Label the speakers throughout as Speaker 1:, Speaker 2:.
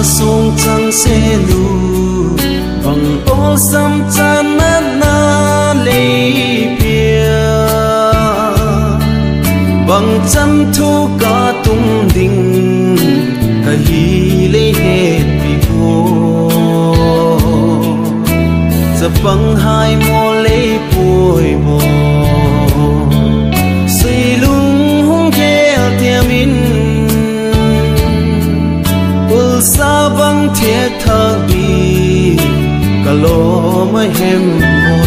Speaker 1: song chang se lu bằng ô sam chan na le pia bằng chân thu cả tung ding ka hi le het pi ko za bang hai mo le poi mo sei lung hong ke tiamin sa bang thiệt thang đi cả lô mới hem mô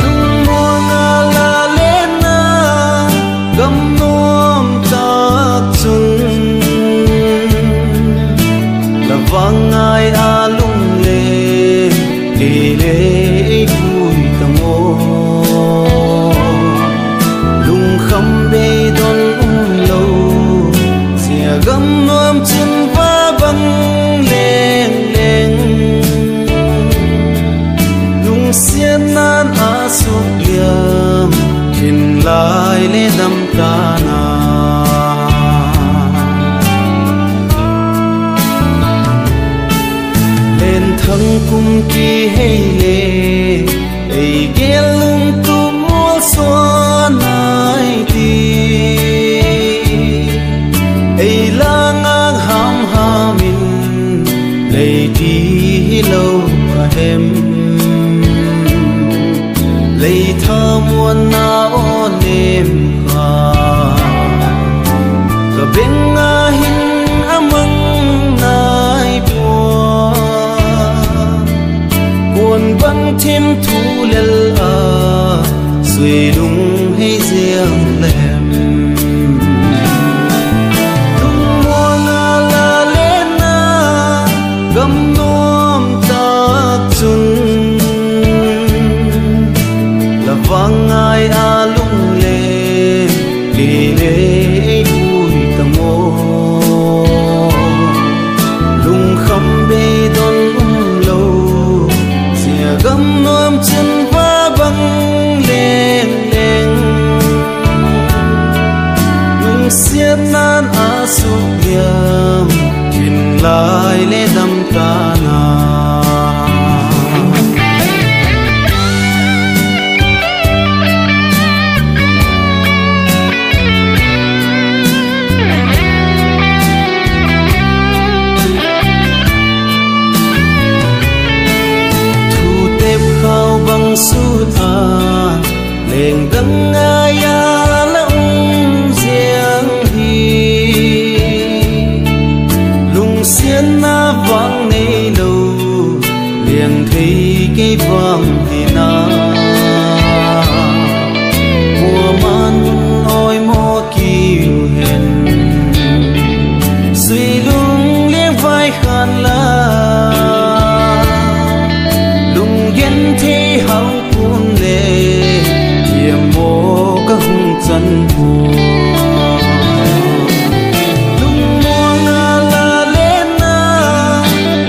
Speaker 1: lung mô nga la lên na gam nom ta chung là vang ai a lung lê đi lê vui ta ngô lung khăm bê đón lâu gam nuam chân va băng lên lên lung xiên nan a suk liam hin lai le dam ta na lên thăng cung ki hay le ei gel lung tu mo so nai ti ei lang ang ham hamin lei đi lâu mà em lei tha muôn na o nem ha ka beng a hin amang nai bua buồn băng thêm thu lel a suy lung hay riêng lem gam nom ta chung là vang ai a lung le đi lê vui ta mô lung khăm bê đón lâu xìa gam nom chân va băng lên lên lung xiết nan a suk liam hin lai le dam ta na thu tép khao băng sút a lên găng ai a lông riêng hi lung xiên na vang nei lâu liền thấy cái vang thì na mùa man ôi mô kiêu hèn suy lung liếc vai khan la lung ghen thế hậu cuốn lệ tiềm mô các hung chân buồn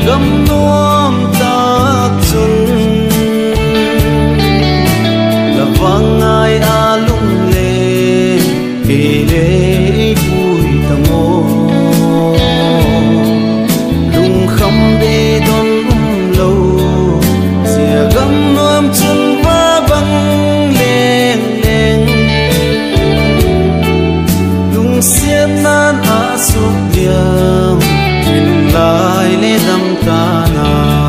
Speaker 1: gam nuam ta chung là vang ai a lung lê đi lê vui ta ngô lung khăm bê đón lâu xìa gam nuam chân va băng lên lên lung xiên nan a suk liam hin lai le dam ta na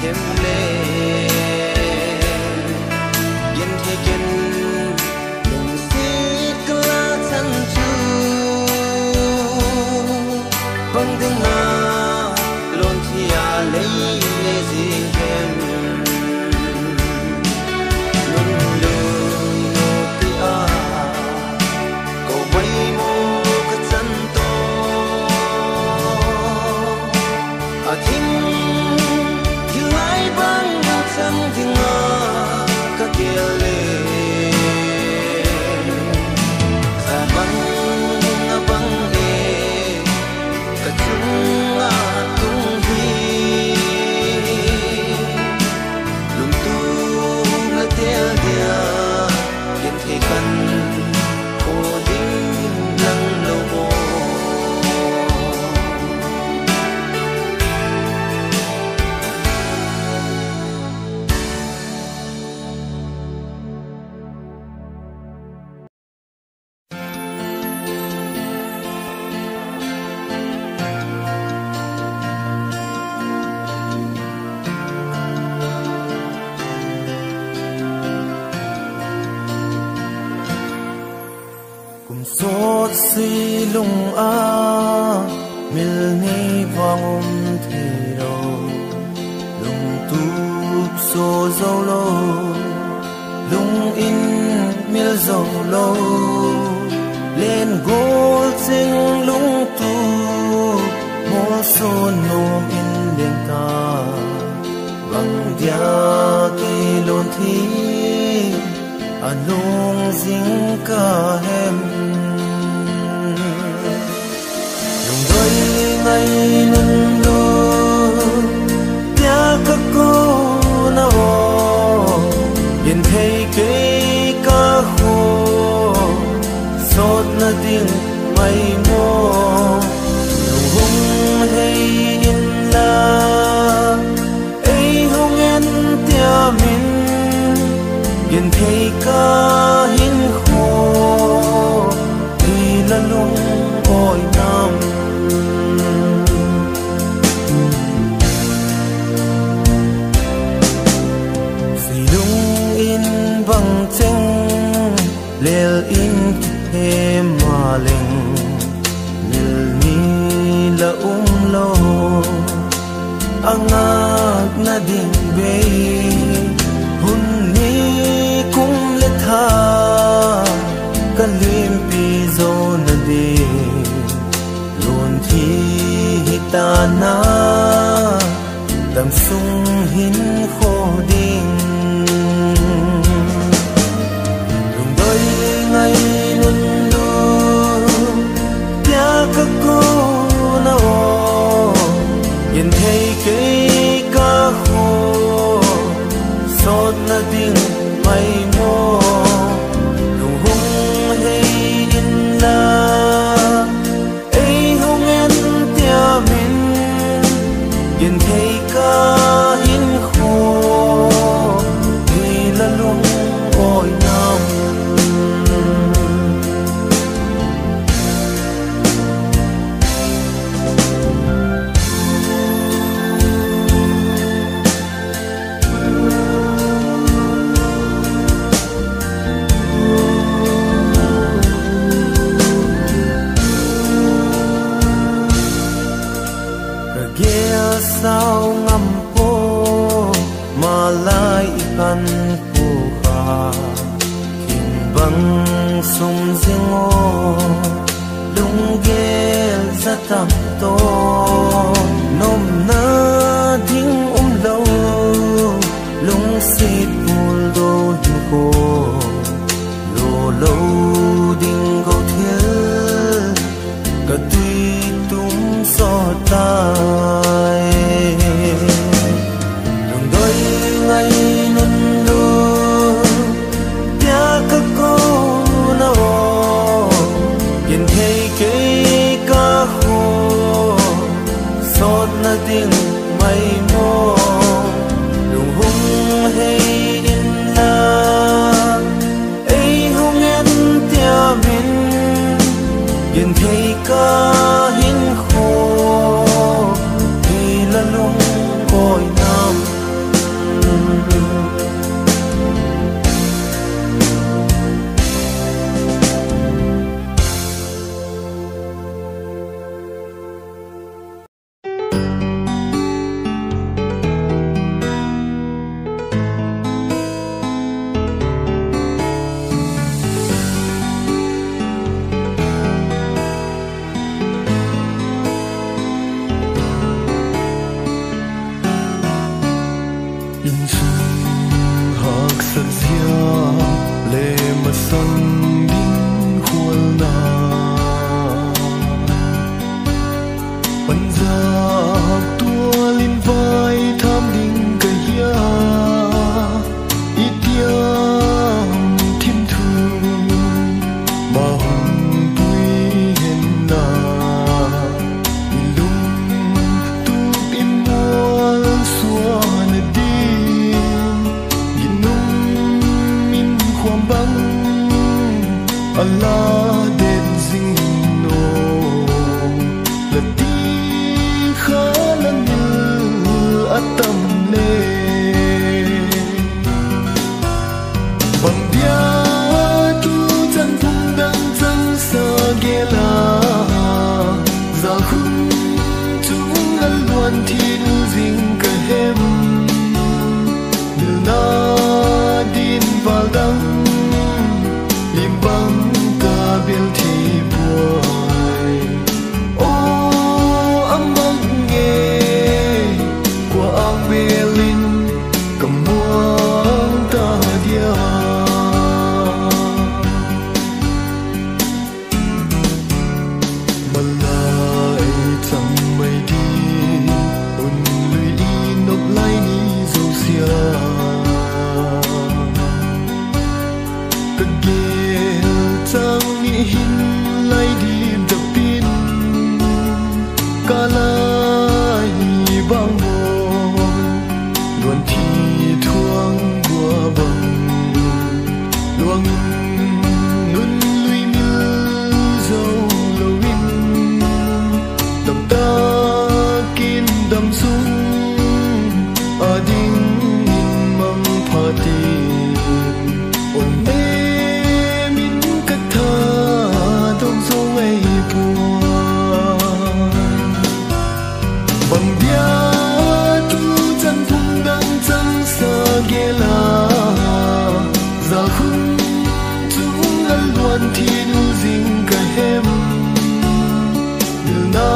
Speaker 1: thêm lên yên thế kiên đừng xí cả thân chú bằng tiếng na luôn thì lấy gì em luôn luôn thì cầu bay mô cái chân to thinh như ai băng chân thì ngờ các kia lệ xa băng e cả chúng tung hi lùng tu là tia dia yên thế cần cô đinh lăng lâu mô
Speaker 2: sốt si lung mil ni vang thì đâu lung tu so dâu lâu lung in mil dâu lâu lên gol sing lung tu mo so nom in đêm ta bằng dia ki lon thi anong zing ka hem lung đôi ngày nun lu tia ka cô na o yên thấy cái ca khô sốt na tiếng mây mô lung hung hay in la ấy hung en tia min yên thấy ca hin khô đi là lung ôi nam vì lung in bằng tranh lel in thế mà linh nil ni là lâu angak na ding be hun ni kum le tha kalim pi zo na de lon thi ta na dam sung hin kho ding lung đôi ngày nun lu tia ka cô na o yên thấy cái ca khô sốt na tiếng mây mô lung hung hay in la ấy hung en tia min yên thấy ca hin khô đi là lung ôi nam sao ngắm po mà lại gần po kha kinh băng sung riêng ô lung ghé ra tầm to nôm na thinh lâu lung xịt bùn đô đi cô lô lâu đinh gấu thiếu cả tuy tung gió tai lung đôi ngày nun lu tia ka cô na o yên thấy cái ca khô sốt na tiếng mây mô lung hung hay in la ấy hung en tia min yên thấy ca hin khô đi là lung ôi nam vang mồ luôn thi thoáng qua bằng luang nun lui mil dâu lâu in đầm ta kín đầm sung ading in mang pha tin ôn mê min cách tha đông dâu ngày buồn bằng bia tu chân thung đang chân sa ghé la giờ khung chúng ngân luan thì nu dinh cả hem na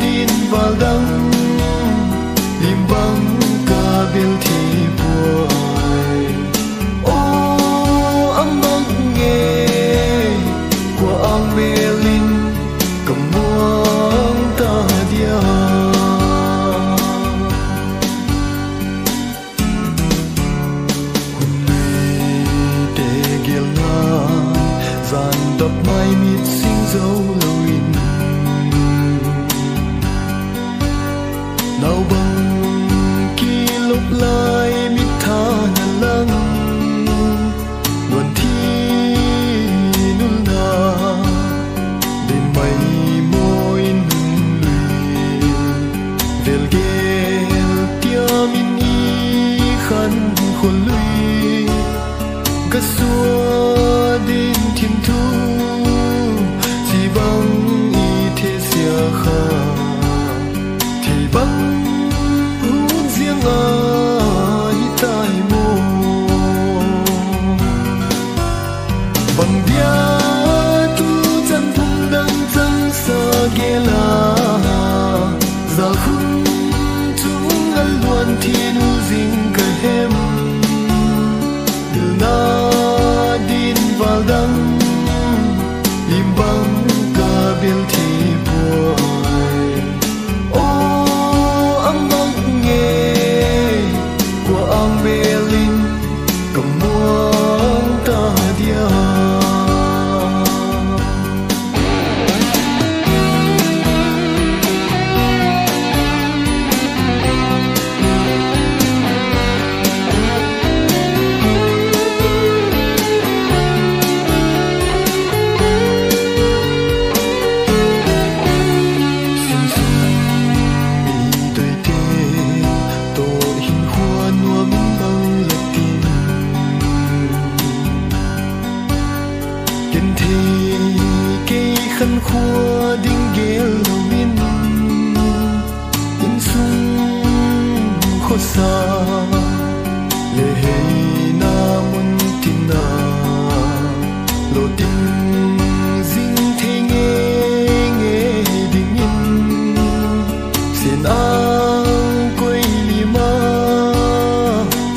Speaker 2: din vào đắng lim băng cả bên thì buồn ô âm mắc nghe của ang mê linh cầm muang ta dia dàn đập mai mít sinh dấu lâu in nào bằng kỳ lúc lại mít tha nhà lăng luận thi nul na đêm mây môi nung lùi vel gel tia min y khăn khôn lùi gắt xua din thiên thu chỉ bằng y thế xia kha thì bằng hút riêng ai tai mô bằng bia tu chân thung đang chân sa ghé la giờ khung chúng ngân luan thì nu dinh cả hem na din vào đắng im băng cả bên thì buồn ô âm mắc nghe của ang mê linh cầm muang ta dia khăn khua đinh ghé lâu in in sung khót xa lệ hay na mun tin na lo tin dinh thế nghe đinh in xin ang quay li ma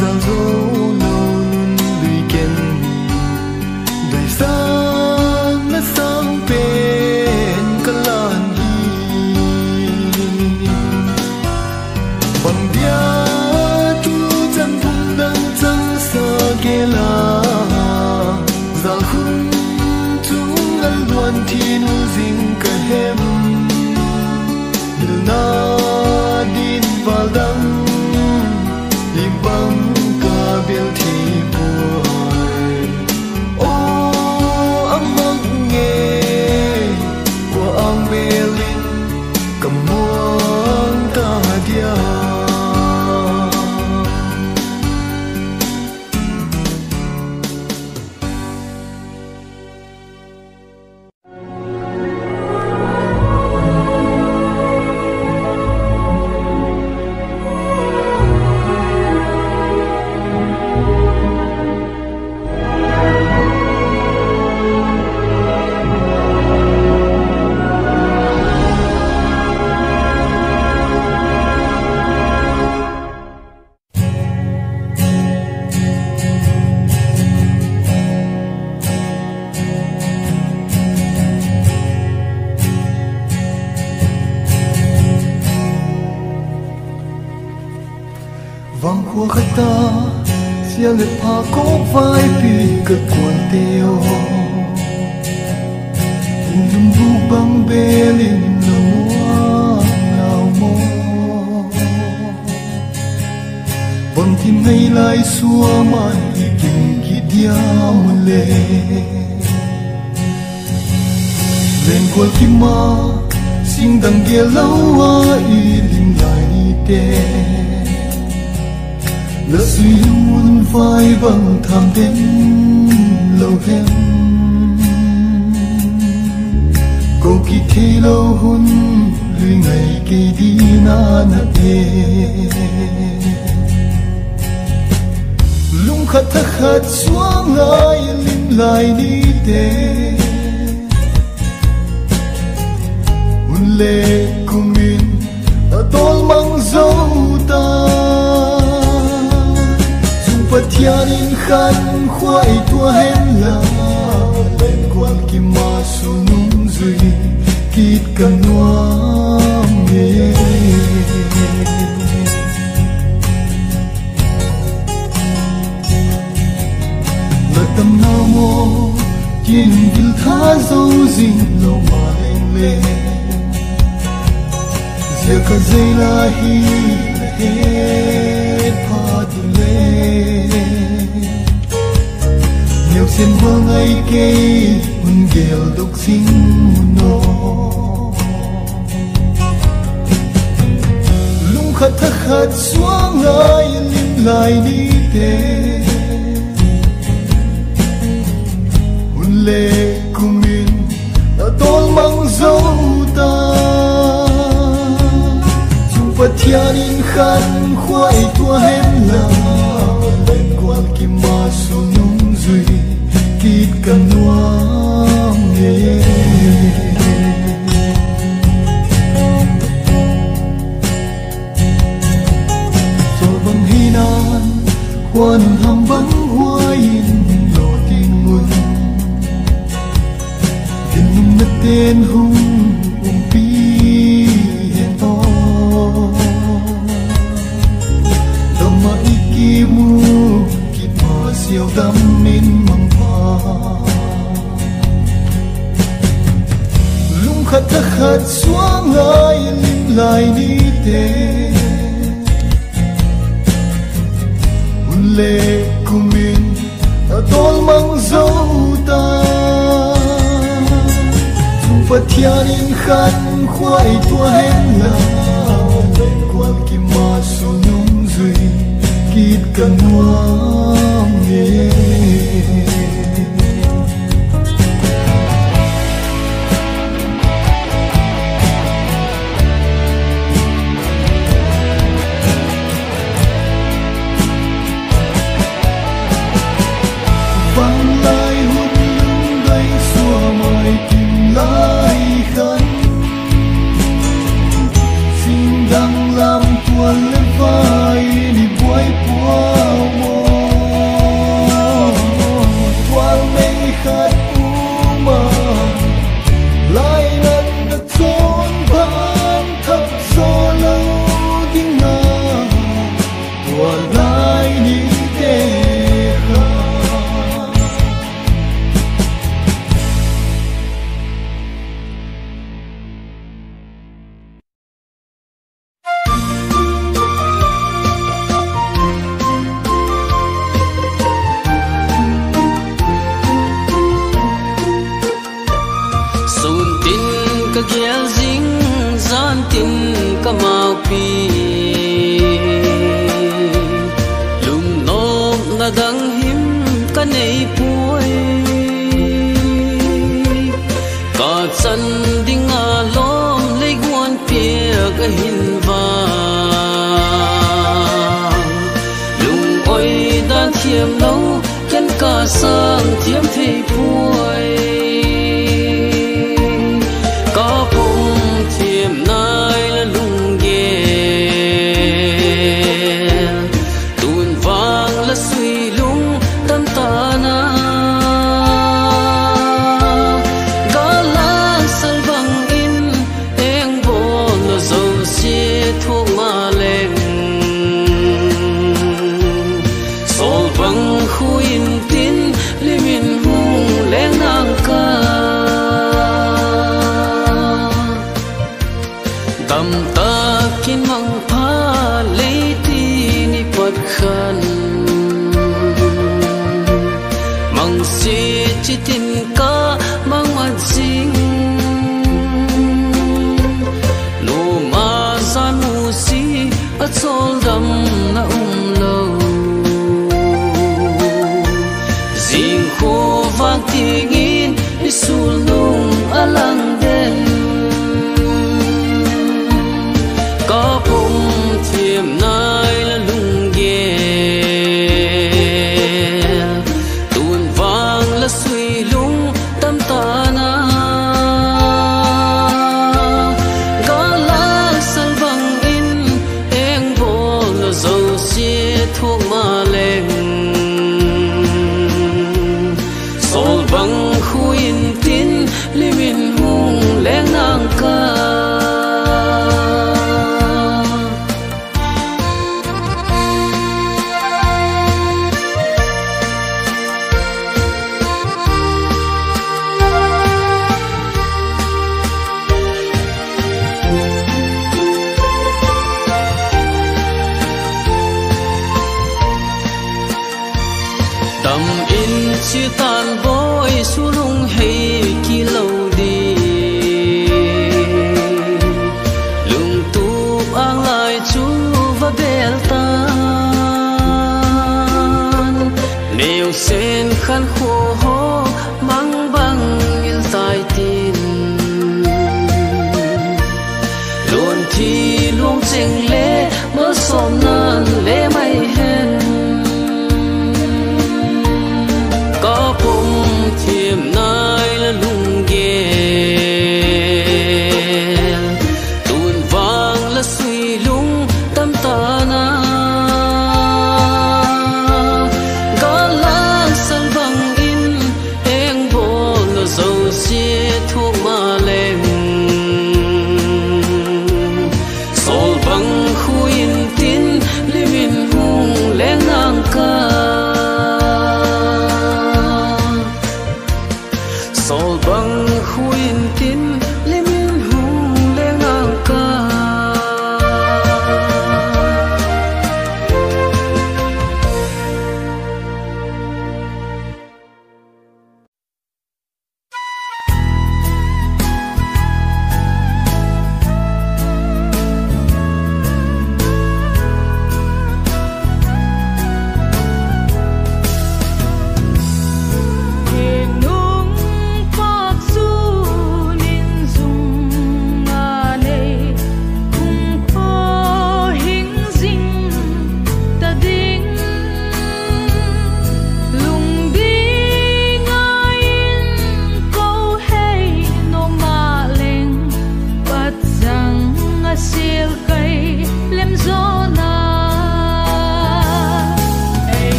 Speaker 2: ra dấu lâu nun lùi ken đời sang nó sang bên kalan bằng bia tu chân thung đang chân sa ghé la giờ khung chúng ngân luan thì nu dinh cả hem na din vào đắng lim băng cả bên thì buồn ô âm mắc nghe của ang mê linh cầm muang ta dia vang khua khách ta xia lệ pha có vai pi cực cuốn tiêu lùm bu băng bê lin lùa ngào mô tim ngày lại xua mai kinh khi dia một lệ lên quên kim ma xin đằng kia lâu ai lim lại đi tê lỡ suy luôn vai bằng tham đến lâu hem cô kỳ thế lâu hun lùi ngày kỳ đi na na tê lung khát thắc khát xuống ai lim lại đi tê hun lệ cùng min ở tol mang dấu ta dung phát thiên in khăn khoai tua hen la lên quan kim ma su nung duy kít cầm nuông nghe là tâm nào mô kiên vil tha dấu dinh lâu mà lên lên giờ cả dây la hi hết pha tu lên nhiều xiên hoa ngày kê un gel độc sinh no lung khát thắc khát xuống ai lim lại đi tê un lệ cùng min đã tol mang dấu ta chung phát thiên in khăn khoai tua hen la lên quan kim ma su nung duy kít cầm nuông nghe rồi bằng hi nan quan hầm vắng hoa in lộ tin nguồn tin nung đất tên hung pi hen to tâm ma iki mu kít ma siêu đam min mang lung khát thắc khát xuống ai lim lại đi tê un lệ cùng min đã tol mang dấu ta dung phát thiên in khăn khoai tua hen la lên quan kim ma su nung duy kít cầm nuông nghe vang lại hút lung gây xua mọi tìm lại khăn xin đang làm tuần lên vai đi quay qua mồ toan mây khát u mơ lại lần được trốn vắng thấp gió lâu tiếng ngà tuần lại đi tê
Speaker 3: kia dính gian tin cả màu pi lùng nôm là đang hiếm cả này puôi cả chân đi ngả lom lấy quan pia cái hình vàng lùng ôi đã thiêm lâu chân cả sang thiêm thì puôi khu in tin li min sol dam na lâu ding kho vang tiếng in sul nung alang den có phong thiềm nai là lung ghé tuôn vang là suy lung tâm ta na có lá sal vang in eng vô là dầu xia thuốc ma lên sol vang khu in tin limin hung leng nang ca tâm in chia tan vội su lung hay kỳ lâu đi lung tu ang lại chú và bel tan nêu sen khăn khô hô mang băng in tai tin luôn thì luôn chênh lệ mơ xóm nan lệ mây hen có phong thiềm nai là lung ghé tuôn vang là suy lung tâm ta na có lá sal vang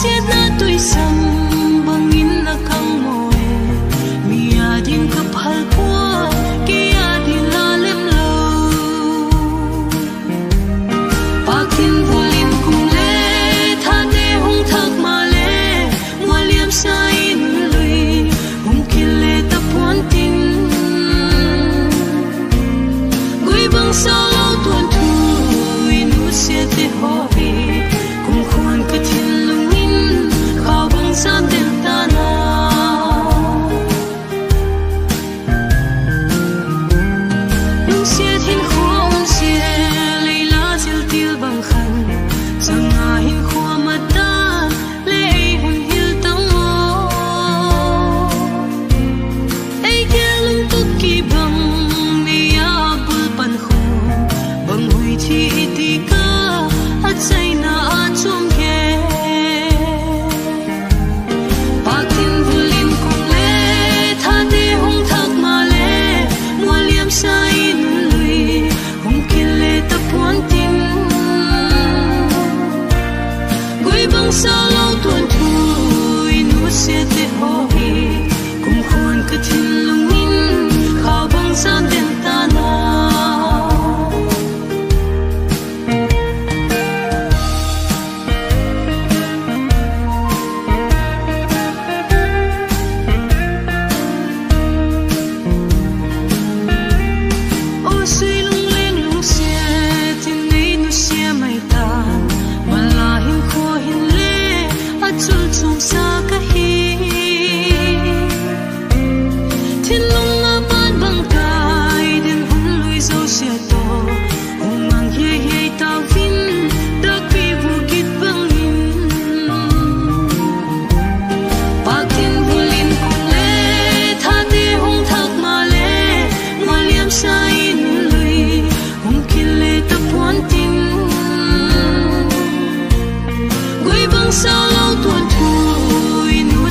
Speaker 3: xiết na tuổi sầm bằng in là căng mồi mi à din cấp hal qua kia din la lem lâu pa kim volin cùng lê tha te hung thắc mà lê mua liêm sai lui hung kia lê tập quan tin gửi bằng sao lâu tuần thu inu xiết te ho vi cùng khuôn cái thiên lung in khao bằng gian đêm ta na lung xiết hin khuôn xiết lấy lá diêu tiêu bằng khăn rằng ngà hin khoa mặt ta lấy hun hiu tăng ngô ấy kia lung tức kỳ bằng mi à bul pan khô bằng hui thi ti ca at say na at chung ke pa kim vulin cùng lê tha te hung thắc mà lê mua liêm sai nun lui hung kia lê tập quan tin gửi bằng sao lâu tuần thu inu xiết te ho hi cùng khuôn cái thiên lung in khao bằng gian đêm ta na ô suy lung lên lung xe tin ấy nu xe mày ta mà là hin khô hin lê at chul chung sa ka hi thiên lung a ban bang kai den hun lui zo xe to hung mang ye ye ta vin dak pi bu git bang in pa kim vulin cùng lê tha te hung thắc mà lê mua liêm sai nun lui hung kia lê tập quan tin gửi bằng sao lâu tuần thu inu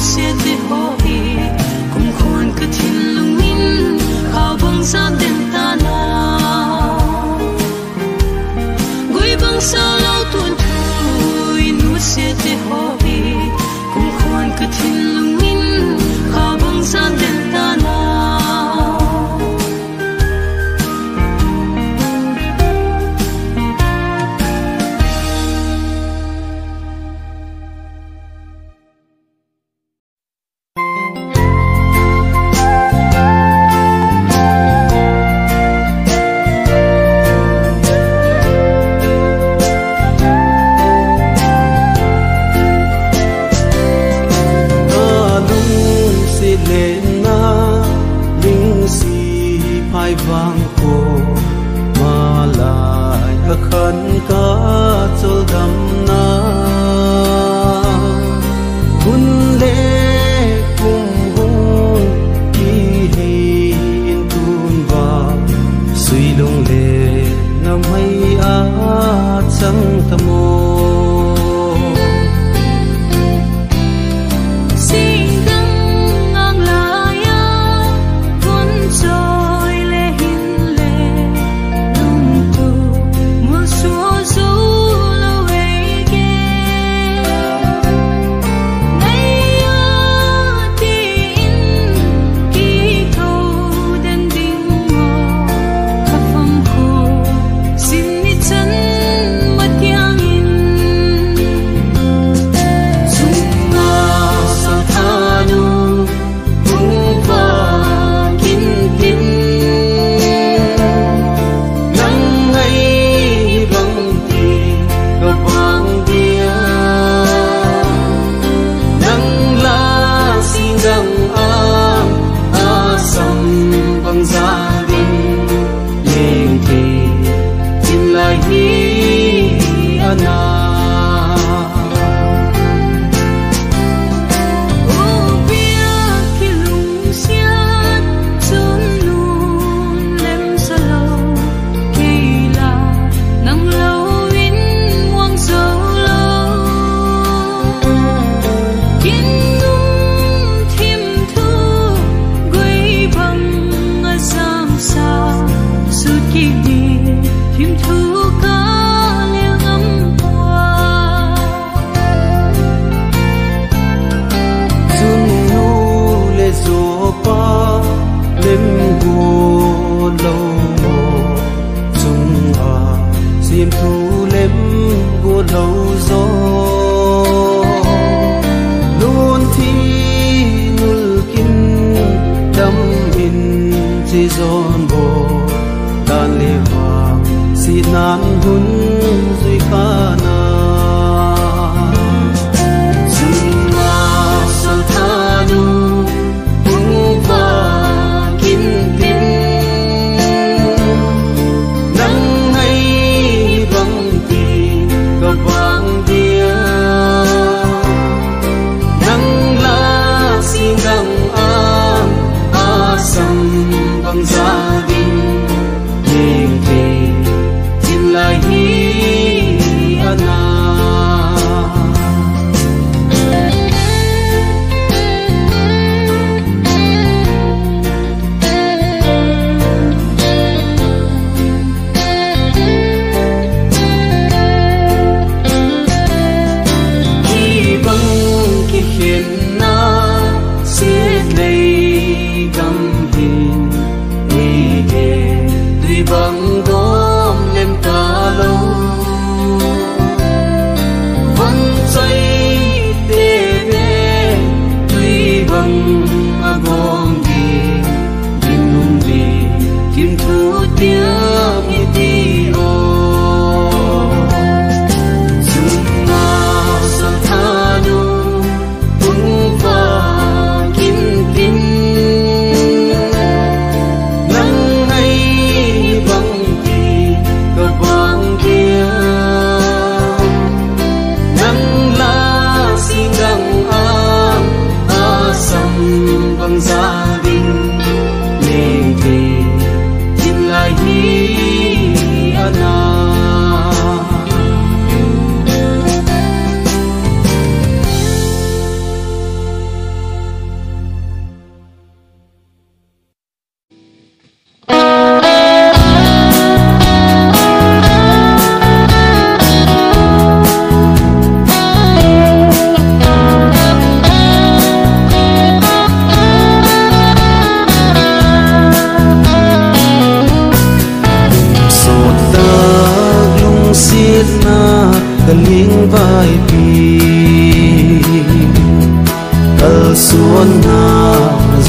Speaker 1: xuân na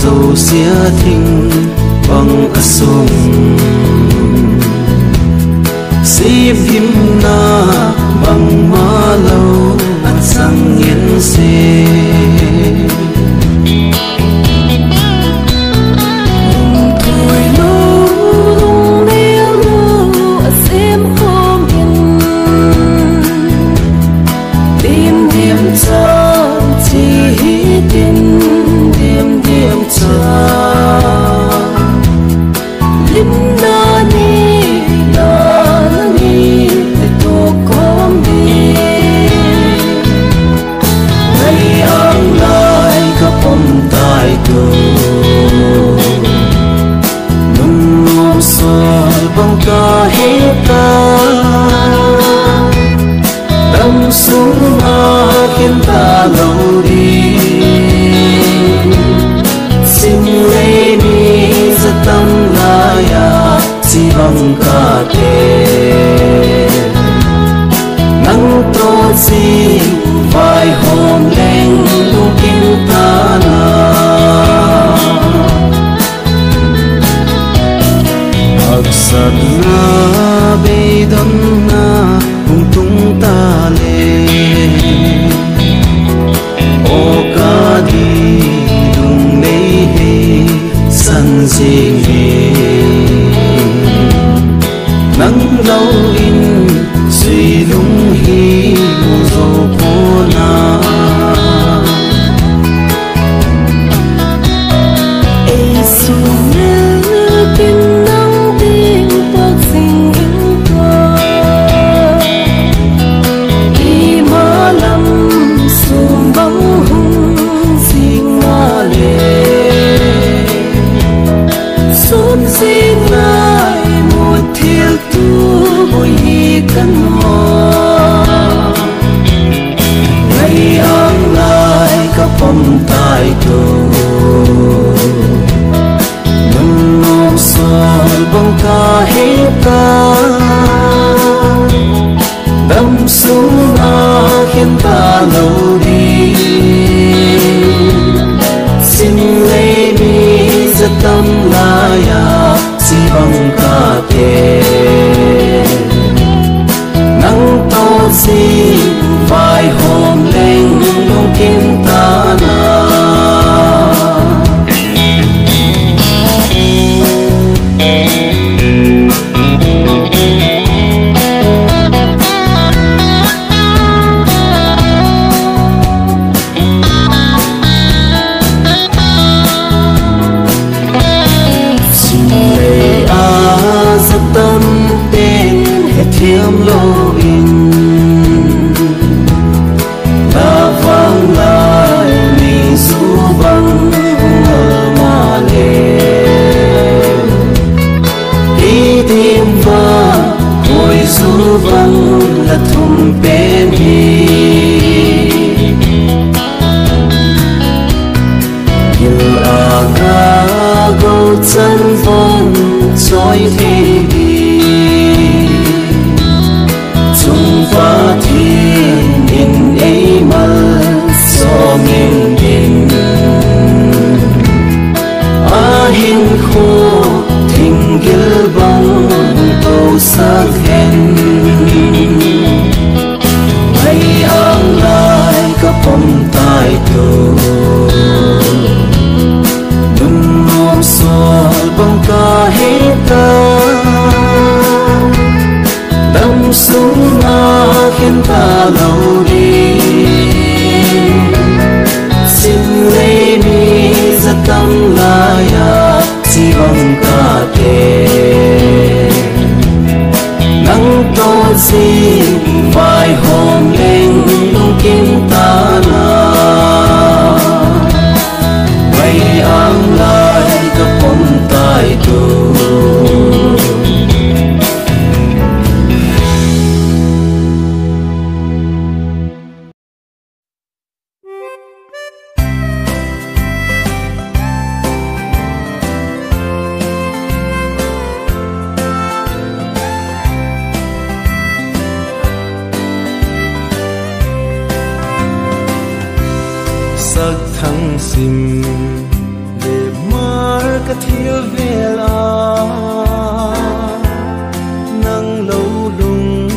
Speaker 1: dầu xía thinh bằng asung xếp him na bằng má lâu ăn sang nghiến xe sắc thăng sim để mar ka thiêu về la nang lâu lung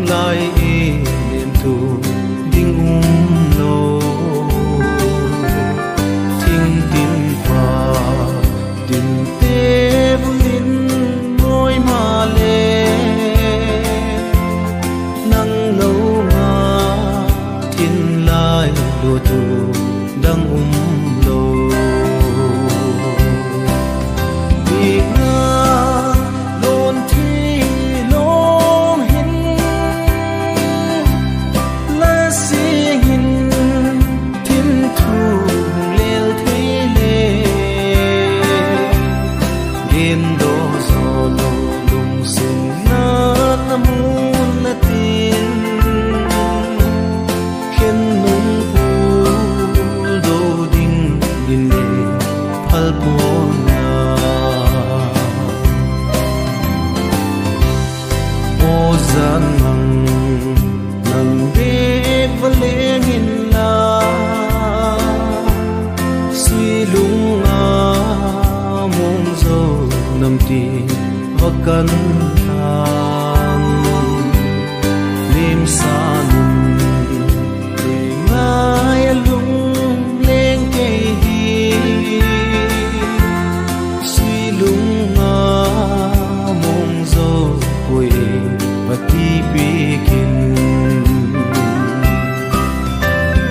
Speaker 1: lại niềm thu ding lo thinh tin pha tin te vulin ngôi mà lê nang lâu mà thiên lai lùa tu đang lo vì nga lôn thi lom hin la si hin thiên thu lel thế lê yên đô gió lô lung sung na namun na tin khen nung pul do ding din le phal pon na o zan mang nang de valeng in la suy lung a mong zo nam ti vakan than lim sa nun ngai lung leng ke hi suy lung a mong zo koi pati pi kin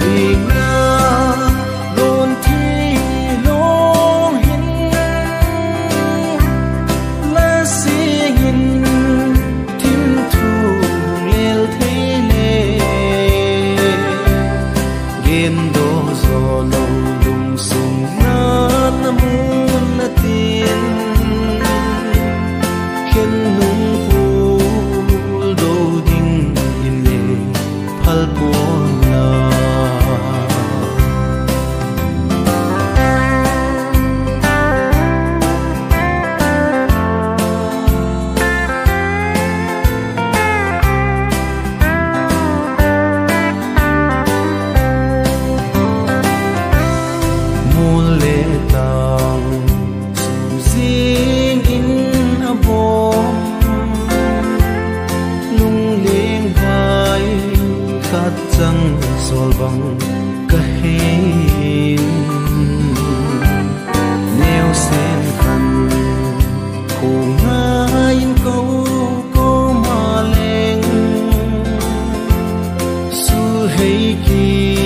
Speaker 1: vì nga lôn thi lom hin la si hin thiên thu lel thế lê ghen đô gió lâu lung sung na namun na tin khen nung pul do ding in le phal pon na muôn lệ tang sum riêng in a bom lung leng vai khát chăng sol bang ka hin neo sen khan ko ngai câu ko ma leng su hei ki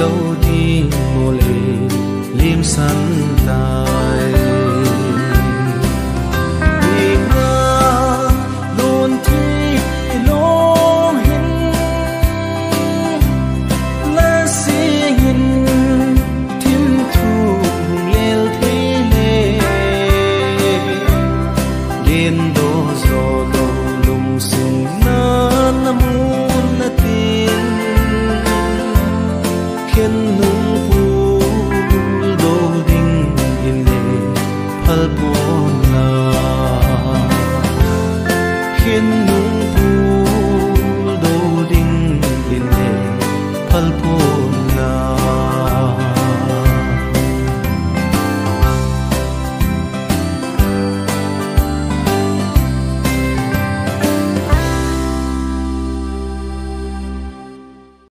Speaker 1: lâu đi mô lệ lim san tai vì nga lôn thi lom hin la si hin thiên thu lel thế lê điên đô gió lô lung sung na namun na tin khen nung pul do ding in le phal pon na khen nung pul do ding in le phal pon